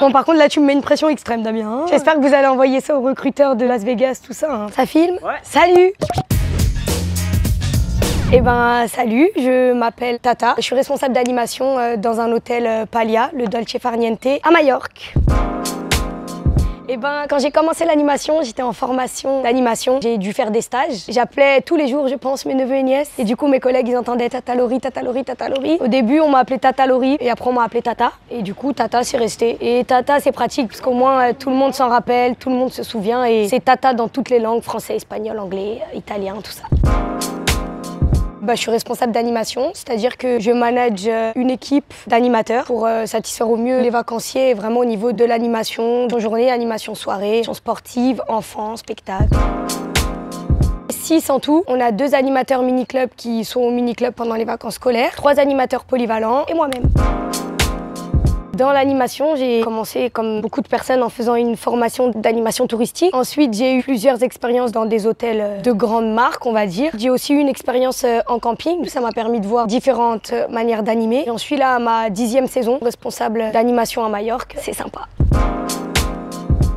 Bon, par contre, là, tu me mets une pression extrême, Damien. Hein. J'espère que vous allez envoyer ça aux recruteurs de Las Vegas, tout ça. Hein. Ça filme? Ouais. Salut! Eh ben, salut, je m'appelle Tata. Je suis responsable d'animation dans un hôtel Palia, le Dolce Far Niente, à Majorque. Eh ben, quand j'ai commencé l'animation, j'étais en formation d'animation. J'ai dû faire des stages. J'appelais tous les jours, je pense, mes neveux et nièces. Et du coup, mes collègues, ils entendaient Tata Lori, Tata Lori, Tata Lori. Au début, on m'a appelé Tata Lori et après, on m'a appelé Tata. Et du coup, Tata, c'est resté. Et Tata, c'est pratique parce qu'au moins, tout le monde s'en rappelle, tout le monde se souvient. Et c'est Tata dans toutes les langues, français, espagnol, anglais, italien, tout ça. Je suis responsable d'animation, c'est-à-dire que je manage une équipe d'animateurs pour satisfaire au mieux les vacanciers, vraiment au niveau de l'animation, journée, animation soirée, sportive, enfants, spectacle. 6 en tout. On a 2 animateurs mini-club qui sont au mini-club pendant les vacances scolaires, 3 animateurs polyvalents et moi-même. Dans l'animation, j'ai commencé comme beaucoup de personnes en faisant une formation d'animation touristique. Ensuite, j'ai eu plusieurs expériences dans des hôtels de grandes marques, on va dire. J'ai aussi eu une expérience en camping. Ça m'a permis de voir différentes manières d'animer. J'en suis là à ma 10e saison, responsable d'animation à Majorque. C'est sympa.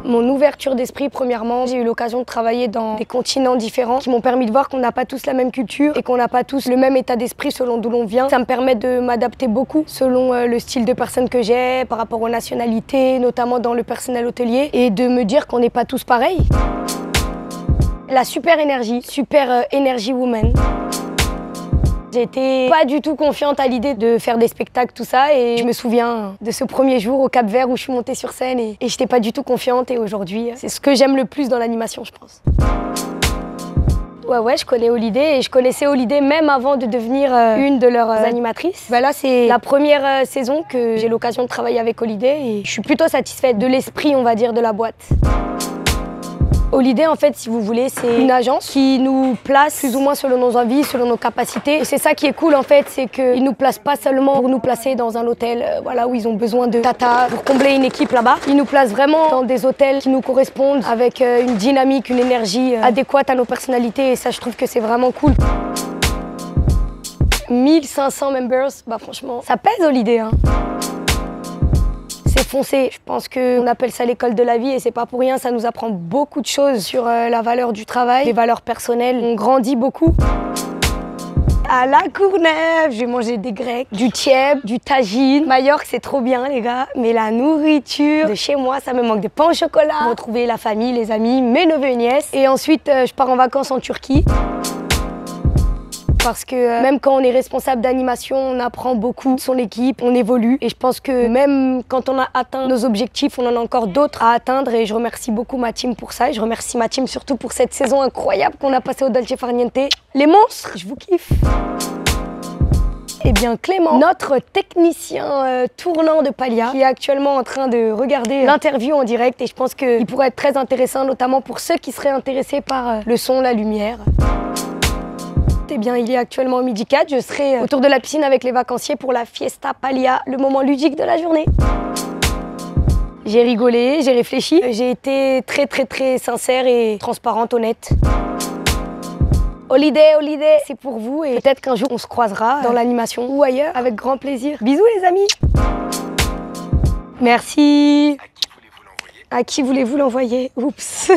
Mon ouverture d'esprit, premièrement, j'ai eu l'occasion de travailler dans des continents différents qui m'ont permis de voir qu'on n'a pas tous la même culture et qu'on n'a pas tous le même état d'esprit selon d'où l'on vient. Ça me permet de m'adapter beaucoup selon le style de personne que j'ai, par rapport aux nationalités, notamment dans le personnel hôtelier, et de me dire qu'on n'est pas tous pareils. La super énergie woman. J'étais pas du tout confiante à l'idée de faire des spectacles, tout ça, et je me souviens de ce premier jour au Cap-Vert où je suis montée sur scène et j'étais pas du tout confiante, et aujourd'hui, c'est ce que j'aime le plus dans l'animation, je pense. Ouais, je connais Holiday et je connaissais Holiday même avant de devenir une de leurs animatrices. Là, c'est la première saison que j'ai l'occasion de travailler avec Holiday et je suis plutôt satisfaite de l'esprit, on va dire, de la boîte. Holiday, en fait, si vous voulez, c'est une agence qui nous place plus ou moins selon nos envies, selon nos capacités. Et c'est ça qui est cool, en fait, c'est qu'ils nous placent pas seulement pour nous placer dans un hôtel voilà, où ils ont besoin de Tata pour combler une équipe là-bas. Ils nous placent vraiment dans des hôtels qui nous correspondent, avec une dynamique, une énergie adéquate à nos personnalités. Et ça, je trouve que c'est vraiment cool. 1500 members, franchement, ça pèse Holiday, hein. C'est foncé. Je pense qu'on appelle ça l'école de la vie et c'est pas pour rien, ça nous apprend beaucoup de choses sur la valeur du travail, les valeurs personnelles. On grandit beaucoup. À la Courneuve, j'ai mangé des grecs, du tieb, du tagine. Majorque, c'est trop bien, les gars. Mais la nourriture de chez moi, ça me manque de pain au chocolat. Retrouver la famille, les amis, mes neveux et nièces. Et ensuite, je pars en vacances en Turquie. Parce que même quand on est responsable d'animation, on apprend beaucoup de son équipe, on évolue. Et je pense que même quand on a atteint nos objectifs, on en a encore d'autres à atteindre. Et je remercie beaucoup ma team pour ça. Et je remercie ma team surtout pour cette saison incroyable qu'on a passée au Dolce Far Niente. Les monstres, je vous kiffe. Eh bien Clément, notre technicien tournant de Palia, qui est actuellement en train de regarder l'interview en direct. Et je pense qu'il pourrait être très intéressant, notamment pour ceux qui seraient intéressés par le son, la lumière. Eh bien, il est actuellement au midi 4. Je serai autour de la piscine avec les vacanciers pour la Fiesta Palia, le moment ludique de la journée. J'ai rigolé, j'ai réfléchi. J'ai été très sincère et transparente, honnête. Holiday, c'est pour vous et peut-être qu'un jour on se croisera dans l'animation ou ailleurs avec grand plaisir. Bisous les amis. Merci. À qui voulez-vous l'envoyer? Oups.